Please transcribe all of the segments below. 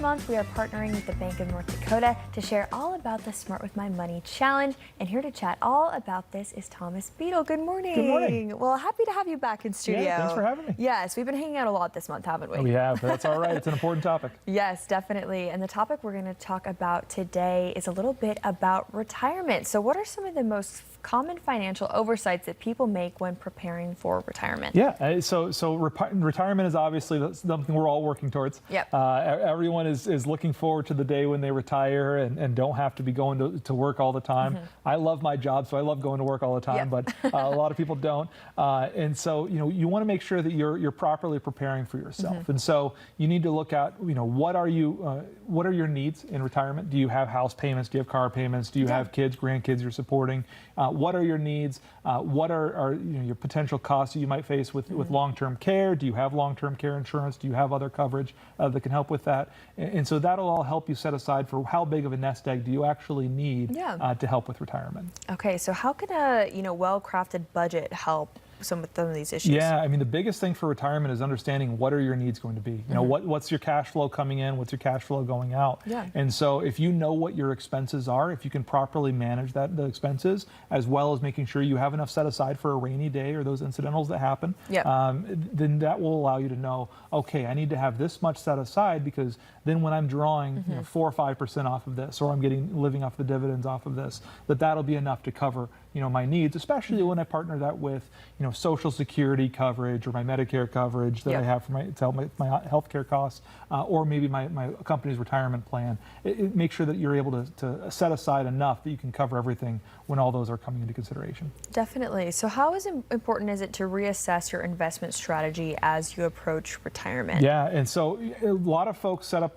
month, we are partnering with the Bank of North Dakota to share all about the Smart With My Money Challenge. And here to chat all about this is Thomas Beadle. Good morning. Good morning. Well, happy to have you back in studio. Yeah, thanks for having me. Yes, we've been hanging out a lot this month, haven't we? We have, but that's all right. It's an important topic. Yes, definitely. And the topic we're going to talk about today is a little bit about retirement. So what are some of the most common financial oversights that people make when preparing for retirement? Yeah, so retirement is obviously something we're all working towards. Yep. Everyone is looking forward to the day when they retire and don't have to be going to work all the time. I love my job, so I love going to work all the time, but a lot of people don't. And so, you want to make sure that you're properly preparing for yourself. And so you need to look at, what are your needs in retirement? Do you have house payments? Do you have car payments? Do you have kids, grandkids you're supporting? What are your needs? What are your potential costs that you might face with long-term care? Do you have long-term care insurance? Do you have other coverage that can help with that? And so that'll all help you set aside for how big of a nest egg do you actually need to help with retirement. Okay, so how can a well-crafted budget help some of these issues? Yeah, I mean, the biggest thing for retirement is understanding what are your needs going to be. What's your cash flow coming in? What's your cash flow going out? And so if you know what your expenses are, if you can properly manage the expenses, as well as making sure you have enough set aside for a rainy day or those incidentals that happen, then that will allow you to know, okay, I need to have this much set aside, because then when I'm drawing 4 or 5% off of this, or I'm living off the dividends off of this, that'll be enough to cover my needs, especially when I partner that with Social Security coverage or my Medicare coverage that I have for to help my healthcare costs, or maybe my company's retirement plan. Make sure that you're able to set aside enough that you can cover everything when all those are coming into consideration. Definitely. So how important is it to reassess your investment strategy as you approach retirement? Yeah, and so a lot of folks set up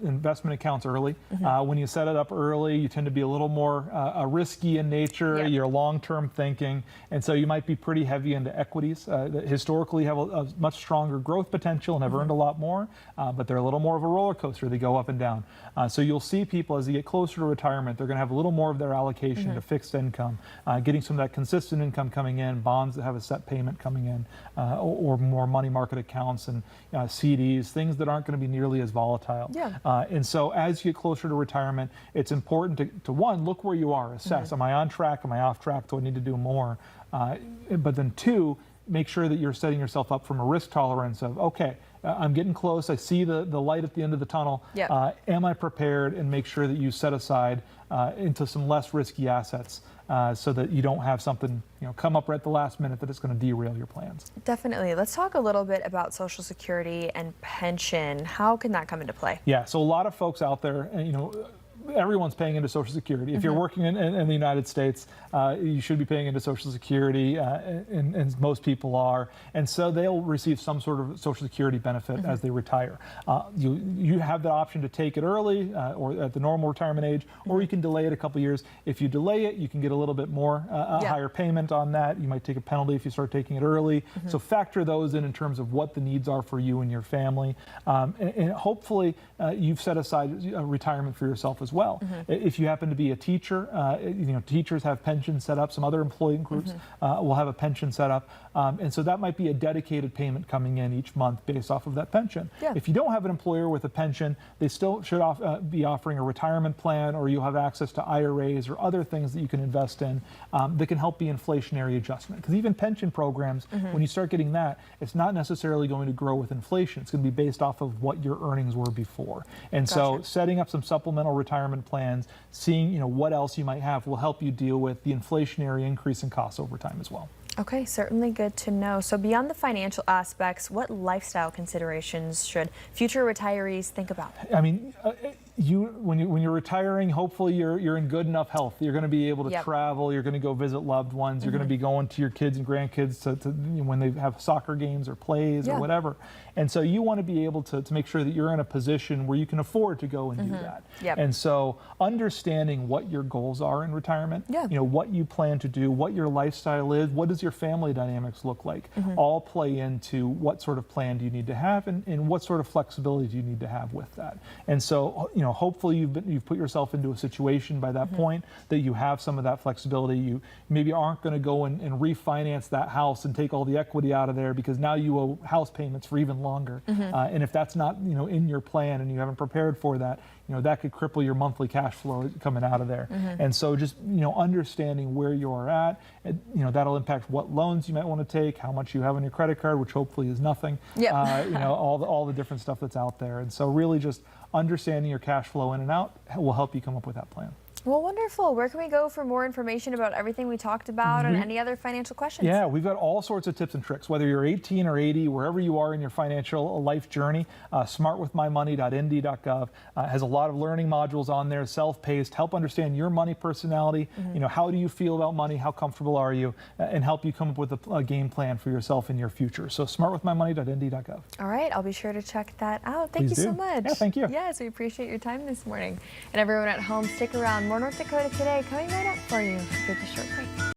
investment accounts early. When you set it up early, you tend to be a little more risky in nature. You're long-term thinking, and so you might be pretty heavy into equities that historically have a much stronger growth potential and have earned a lot more, but they're a little more of a roller coaster. They go up and down. So you'll see people as they get closer to retirement, they're going to have a little more of their allocation to fixed income, getting some of that consistent income coming in, bonds that have a set payment coming in, or more money market accounts and CDs, things that aren't going to be nearly as volatile. And so as you get closer to retirement, it's important to one, look where you are, assess, am I on track, am I off track, do I need to do more? But then two, make sure that you're setting yourself up from a risk tolerance of, okay, I'm getting close, I see the light at the end of the tunnel, am I prepared? And make sure that you set aside into some less risky assets so that you don't have something come up right at the last minute that it's going to derail your plans. Definitely. Let's talk a little bit about Social Security and pension. How can that come into play? Yeah, so a lot of folks out there, everyone's paying into Social Security. If you're working in the United States, you should be paying into Social Security, and most people are. And so they'll receive some sort of Social Security benefit as they retire. You have the option to take it early or at the normal retirement age, or you can delay it a couple years. If you delay it, you can get a little bit more, a higher payment on that. You might take a penalty if you start taking it early. So factor those in terms of what the needs are for you and your family. And hopefully you've set aside retirement for yourself as well. If you happen to be a teacher, teachers have pensions set up. Some other employee groups will have a pension set up. And so that might be a dedicated payment coming in each month based off of that pension. If you don't have an employer with a pension, they still should be offering a retirement plan, or you'll have access to IRAs or other things that you can invest in that can help be inflationary adjustment. Because even pension programs, when you start getting that, it's not necessarily going to grow with inflation. It's going to be based off of what your earnings were before. And so setting up some supplemental retirement plans, seeing what else you might have, will help you deal with the inflationary increase in costs over time as well. Okay, certainly good to know. So beyond the financial aspects, what lifestyle considerations should future retirees think about? I mean, when you're retiring, hopefully you're in good enough health. You're going to be able to travel. You're going to go visit loved ones. You're going to be going to your kids and grandkids to when they have soccer games or plays or whatever. And so you want to be able to make sure that you're in a position where you can afford to go and do that. And so understanding what your goals are in retirement, what you plan to do, what your lifestyle is, what does your family dynamics look like, all play into what sort of plan do you need to have, and what sort of flexibility do you need to have with that. And so, hopefully you've put yourself into a situation by that point that you have some of that flexibility. You maybe aren't going to go and refinance that house and take all the equity out of there, because now you owe house payments for even longer. And if that's not in your plan and you haven't prepared for that, that could cripple your monthly cash flow coming out of there. And so just understanding where you are at, that'll impact what loans you might want to take, how much you have on your credit card, which hopefully is nothing. All the different stuff that's out there. And so really just understanding your cash flow in and out will help you come up with that plan. Well, wonderful. Where can we go for more information about everything we talked about and any other financial questions? Yeah, we've got all sorts of tips and tricks, whether you're 18 or 80, wherever you are in your financial life journey. Smartwithmymoney.nd.gov has a lot of learning modules on there, self-paced, help understand your money personality. How do you feel about money? How comfortable are you? And help you come up with a game plan for yourself in your future. So smartwithmymoney.nd.gov. All right, I'll be sure to check that out. Thank you so much. Yeah, thank you. Yes, we appreciate your time this morning. And everyone at home, stick around. More North Dakota Today coming right up for you after the short break.